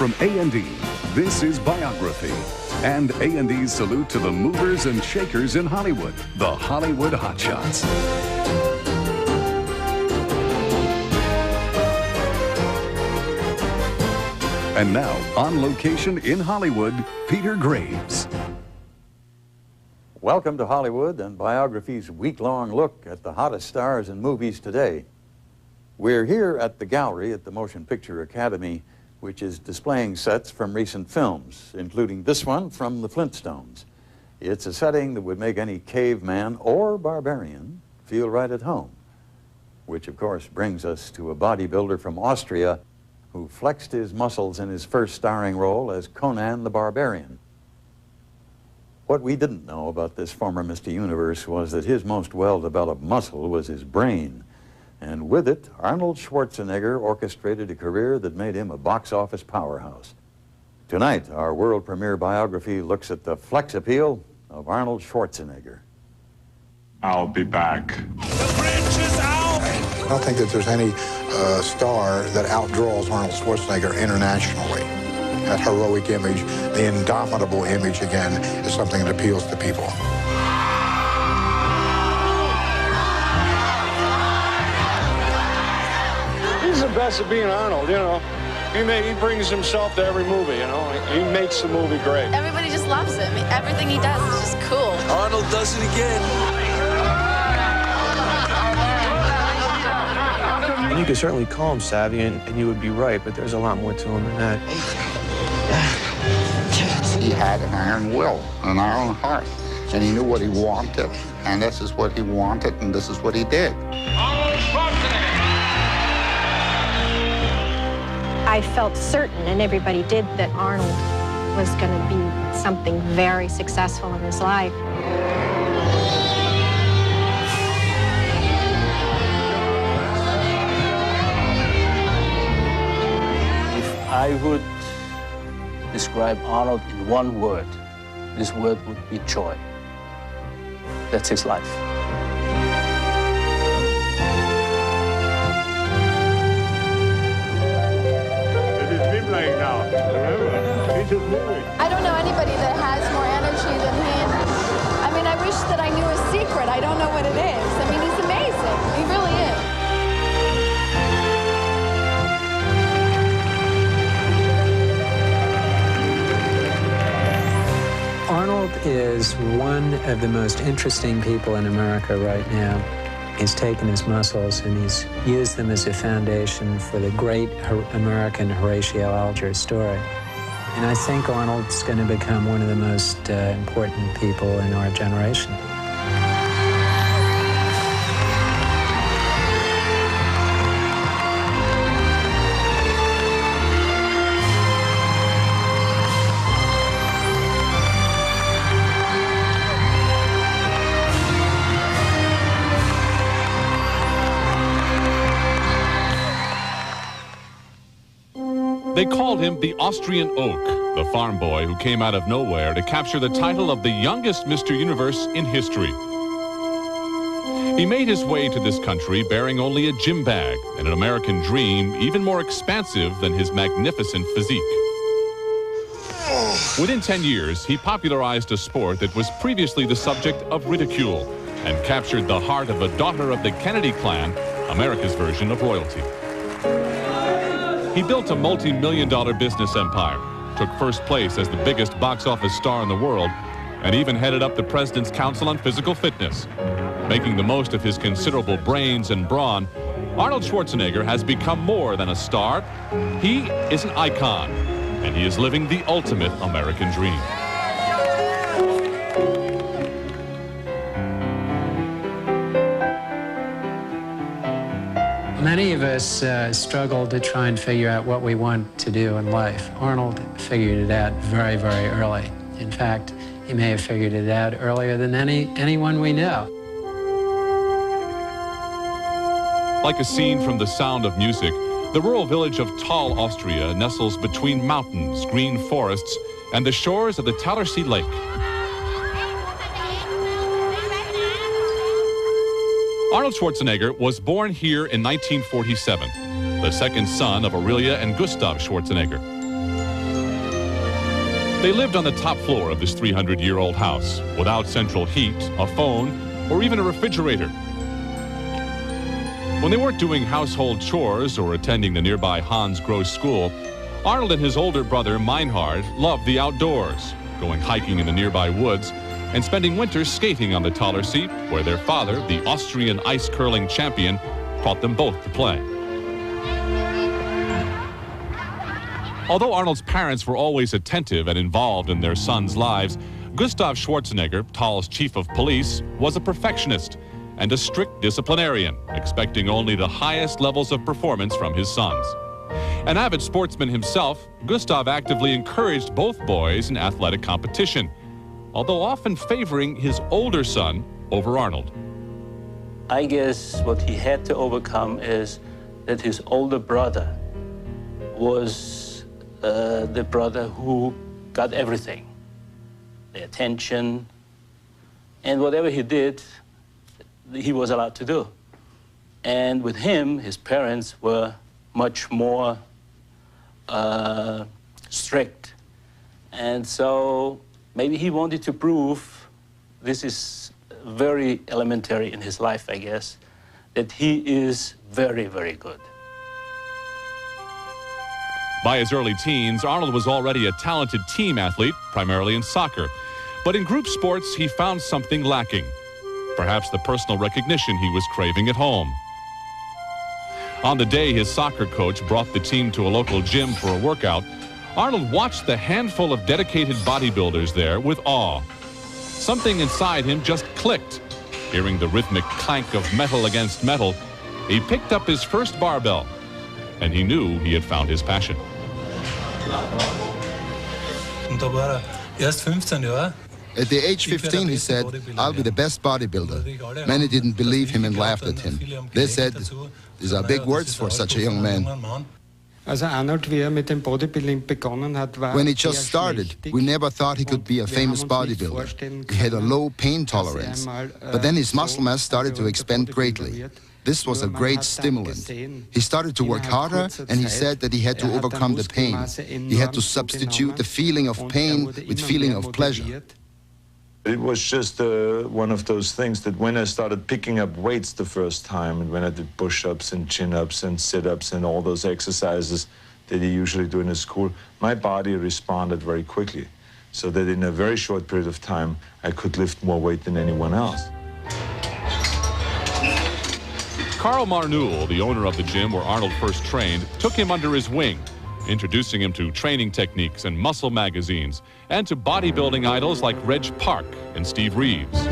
From A&E, this is Biography. And A&E's salute to the movers and shakers in Hollywood, the Hollywood Hotshots. And now, on location in Hollywood, Peter Graves. Welcome to Hollywood and Biography's week-long look at the hottest stars in movies today. We're here at the gallery at the Motion Picture Academy, which is displaying sets from recent films, including this one from the Flintstones. It's a setting that would make any caveman or barbarian feel right at home, which of course brings us to a bodybuilder from Austria who flexed his muscles in his first starring role as Conan the Barbarian. What we didn't know about this former Mr. Universe was that his most well-developed muscle was his brain. And with it, Arnold Schwarzenegger orchestrated a career that made him a box office powerhouse. Tonight, our world premiere biography looks at the flex appeal of Arnold Schwarzenegger. I'll be back. The bridge is out! I don't think that there's any star that outdraws Arnold Schwarzenegger internationally. That heroic image, the indomitable image, again, is something that appeals to people. He's the best at being Arnold, you know. He brings himself to every movie, you know. He makes the movie great. Everybody just loves him. Everything he does is just cool. Arnold does it again. And you could certainly call him savvy, and you would be right, but there's a lot more to him than that. He had an iron will, an iron heart, and he knew what he wanted, and this is what he wanted, and this is what he did. Arnold Schwarzenegger! I felt certain, and everybody did, that Arnold was going to be something very successful in his life. If I would describe Arnold in one word, this word would be joy. That's his life. Playing now, remember? He's just moving. I don't know anybody that has more energy than him. I mean, I wish that I knew a secret. I don't know what it is. I mean, he's amazing. He really is. Arnold is one of the most interesting people in America right now. He's taken his muscles and he's used them as a foundation for the great American Horatio Alger story. And I think Arnold's going to become one of the most important people in our generation. They called him the Austrian Oak, the farm boy who came out of nowhere to capture the title of the youngest Mr. Universe in history. He made his way to this country bearing only a gym bag and an American dream even more expansive than his magnificent physique. Within 10 years, he popularized a sport that was previously the subject of ridicule and captured the heart of a daughter of the Kennedy clan, America's version of royalty. He built a multi-million-dollar business empire, took first place as the biggest box office star in the world, and even headed up the President's Council on Physical Fitness. Making the most of his considerable brains and brawn, Arnold Schwarzenegger has become more than a star. He is an icon, and he is living the ultimate American dream. Many of us struggle to try and figure out what we want to do in life. Arnold figured it out very, very early. In fact, he may have figured it out earlier than anyone we know. Like a scene from The Sound of Music, the rural village of Thal, Austria nestles between mountains, green forests, and the shores of the Talersee Lake. Arnold Schwarzenegger was born here in 1947, the second son of Aurelia and Gustav Schwarzenegger. They lived on the top floor of this 300-year-old house, without central heat, a phone, or even a refrigerator. When they weren't doing household chores or attending the nearby Hans Gross School, Arnold and his older brother, Meinhard, loved the outdoors, going hiking in the nearby woods and spending winters skating on the Talersee, where their father, the Austrian ice curling champion, taught them both to play. Although Arnold's parents were always attentive and involved in their sons' lives, Gustav Schwarzenegger, Thal's chief of police, was a perfectionist and a strict disciplinarian, expecting only the highest levels of performance from his sons. An avid sportsman himself, Gustav actively encouraged both boys in athletic competition, although often favoring his older son over Arnold. I guess what he had to overcome is that his older brother was the brother who got everything, the attention, and whatever he did, he was allowed to do. And with him, his parents were much more strict. And so maybe he wanted to prove, this is very elementary in his life, I guess, that he is very, very good. By his early teens, Arnold was already a talented team athlete, primarily in soccer. But in group sports, he found something lacking. Perhaps the personal recognition he was craving at home. On the day his soccer coach brought the team to a local gym for a workout, Arnold watched the handful of dedicated bodybuilders there with awe. Something inside him just clicked. Hearing the rhythmic clank of metal against metal, he picked up his first barbell, and he knew he had found his passion. At the age 15, he said, "I'll be the best bodybuilder." Many didn't believe him and laughed at him. They said, "These are big words for such a young man." When he just started, we never thought he could be a famous bodybuilder. He had a low pain tolerance. But then his muscle mass started to expand greatly. This was a great stimulant. He started to work harder, and he said that he had to overcome the pain. He had to substitute the feeling of pain with feeling of pleasure. It was just one of those things that when I started picking up weights the first time, and when I did push-ups and chin-ups and sit-ups and all those exercises that you usually do in a school, my body responded very quickly, so that in a very short period of time, I could lift more weight than anyone else. Karl Marnul, the owner of the gym where Arnold first trained, took him under his wing, introducing him to training techniques and muscle magazines, and to bodybuilding idols like Reg Park and Steve Reeves.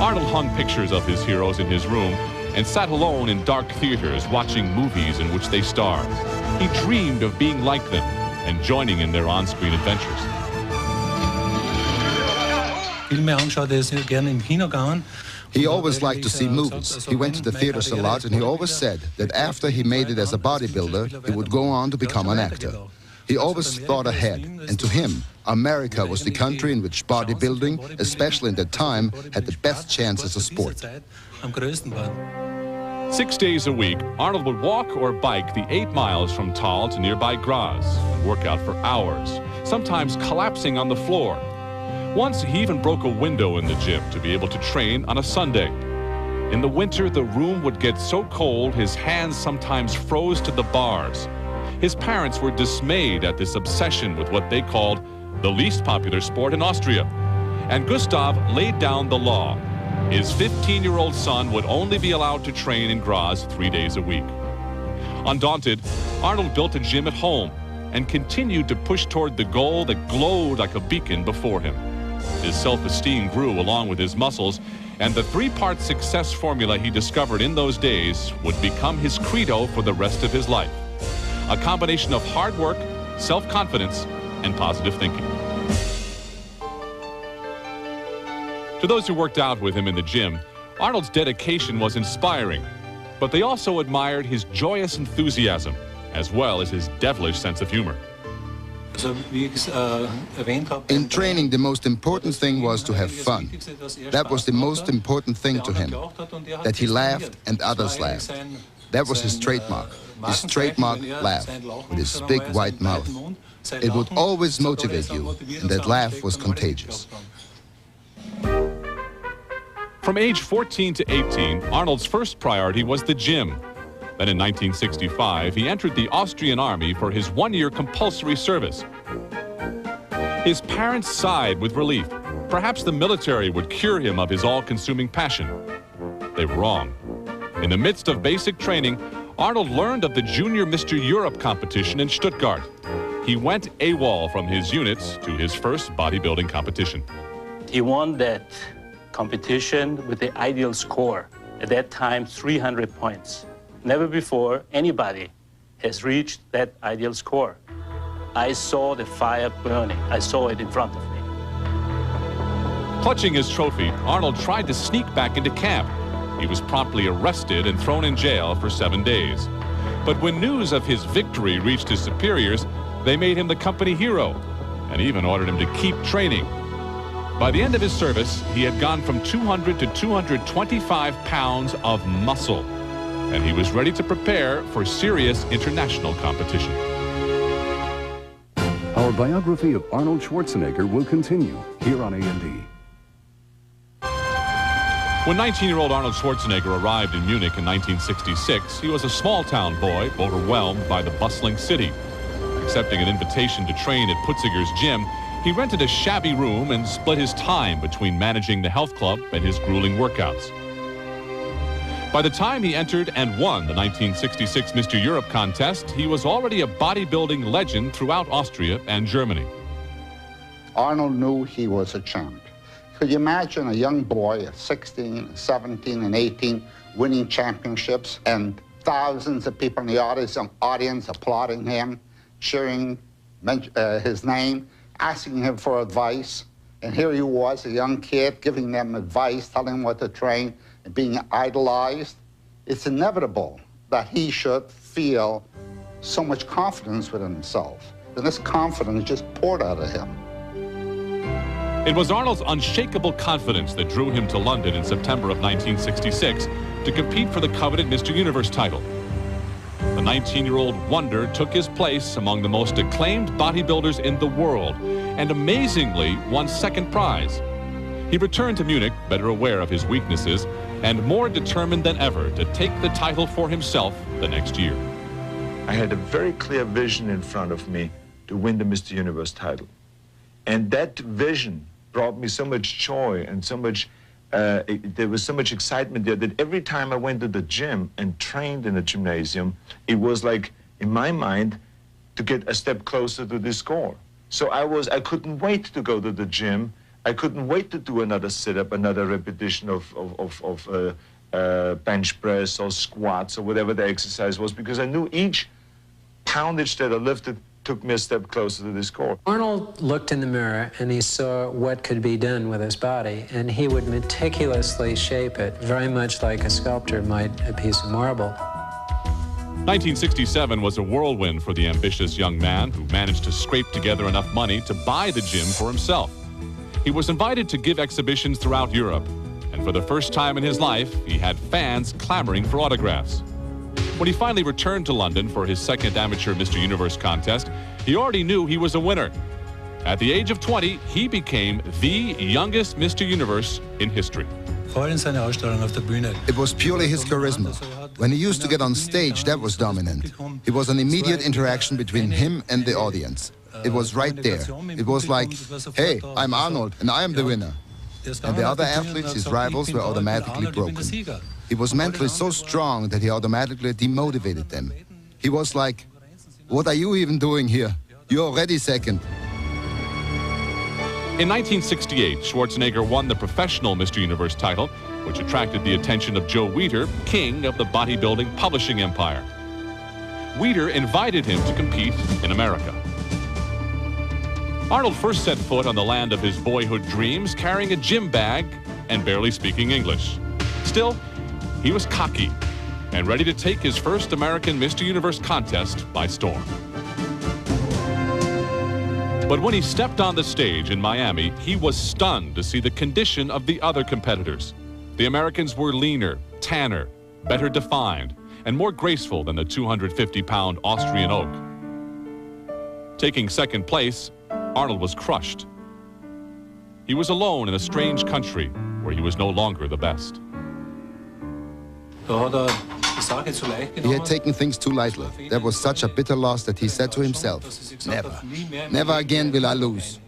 Arnold hung pictures of his heroes in his room and sat alone in dark theaters watching movies in which they starred. He dreamed of being like them and joining in their on-screen adventures. He always liked to see movies. He went to the theaters a lot, and he always said that after he made it as a bodybuilder, he would go on to become an actor. He always thought ahead, and to him, America was the country in which bodybuilding, especially in that time, had the best chance as a sport. 6 days a week, Arnold would walk or bike the 8 miles from Thal to nearby Graz and work out for hours, sometimes collapsing on the floor. Once, he even broke a window in the gym to be able to train on a Sunday. In the winter, the room would get so cold, his hands sometimes froze to the bars. His parents were dismayed at this obsession with what they called the least popular sport in Austria. And Gustav laid down the law. His 15-year-old son would only be allowed to train in Graz 3 days a week. Undaunted, Arnold built a gym at home and continued to push toward the goal that glowed like a beacon before him. His self-esteem grew along with his muscles, and the 3-part success formula he discovered in those days would become his credo for the rest of his life. A combination of hard work, self-confidence, and positive thinking. To those who worked out with him in the gym, Arnold's dedication was inspiring, but they also admired his joyous enthusiasm, as well as his devilish sense of humor. In training, the most important thing was to have fun. That was the most important thing to him, that he laughed and others laughed. That was his trademark. his trademark laugh with his big white mouth. It would always motivate you, and that laugh was contagious. From age 14 to 18, Arnold's first priority was the gym. Then in 1965, he entered the Austrian army for his one-year compulsory service. His parents sighed with relief. Perhaps the military would cure him of his all-consuming passion. They were wrong. In the midst of basic training, Arnold learned of the Junior Mr. Europe competition in Stuttgart. He went AWOL from his units to his first bodybuilding competition. He won that competition with the ideal score. At that time, 300 points. Never before anybody has reached that ideal score. I saw the fire burning. I saw it in front of me. Clutching his trophy, Arnold tried to sneak back into camp. He was promptly arrested and thrown in jail for 7 days. But when news of his victory reached his superiors, they made him the company hero and even ordered him to keep training. By the end of his service, he had gone from 200 to 225 pounds of muscle, and he was ready to prepare for serious international competition. Our biography of Arnold Schwarzenegger will continue here on A&E. When 19-year-old Arnold Schwarzenegger arrived in Munich in 1966, he was a small-town boy overwhelmed by the bustling city. Accepting an invitation to train at Putziger's gym, he rented a shabby room and split his time between managing the health club and his grueling workouts. By the time he entered and won the 1966 Mr. Europe contest, he was already a bodybuilding legend throughout Austria and Germany. Arnold knew he was a champ. Could you imagine a young boy at 16, 17, and 18 winning championships and thousands of people in the audience applauding him, cheering his name, asking him for advice? And here he was, a young kid, giving them advice, telling them what to train, and being idolized. It's inevitable that he should feel so much confidence within himself. And this confidence just poured out of him. It was Arnold's unshakable confidence that drew him to London in September of 1966 to compete for the coveted Mr. Universe title. The 19-year-old wonder took his place among the most acclaimed bodybuilders in the world and amazingly won second prize. He returned to Munich better aware of his weaknesses and more determined than ever to take the title for himself the next year. I had a very clear vision in front of me to win the Mr. Universe title. And that vision brought me so much joy and so much, there was so much excitement there that every time I went to the gym and trained in the gymnasium, it was like, in my mind, to get a step closer to this score. So I couldn't wait to go to the gym. I couldn't wait to do another sit-up, another repetition of bench press or squats or whatever the exercise was, because I knew each poundage that I lifted took me a step closer to this score. Arnold looked in the mirror and he saw what could be done with his body, and he would meticulously shape it, very much like a sculptor might a piece of marble. 1967 was a whirlwind for the ambitious young man who managed to scrape together enough money to buy the gym for himself. He was invited to give exhibitions throughout Europe, and for the first time in his life, he had fans clamoring for autographs. When he finally returned to London for his second amateur Mr. Universe contest, he already knew he was a winner. At the age of 20, he became the youngest Mr. Universe in history. It was purely his charisma. When he used to get on stage, that was dominant. It was an immediate interaction between him and the audience. It was right there. It was like, hey, I'm Arnold, and I am the winner. And the other athletes, his rivals, were automatically broken. He was mentally so strong that he automatically demotivated them. He was like, what are you even doing here? You're already second. In 1968, Schwarzenegger won the professional Mr. Universe title, which attracted the attention of Joe Weider, king of the bodybuilding publishing empire. Weider invited him to compete in America. Arnold first set foot on the land of his boyhood dreams carrying a gym bag and barely speaking English. Still, he was cocky and ready to take his first American Mr. Universe contest by storm. But when he stepped on the stage in Miami, he was stunned to see the condition of the other competitors. The Americans were leaner, tanner, better defined, and more graceful than the 250-pound Austrian oak. Taking second place, Arnold was crushed. He was alone in a strange country where he was no longer the best. He had taken things too lightly. That was such a bitter loss that he said to himself, never, never again will I lose.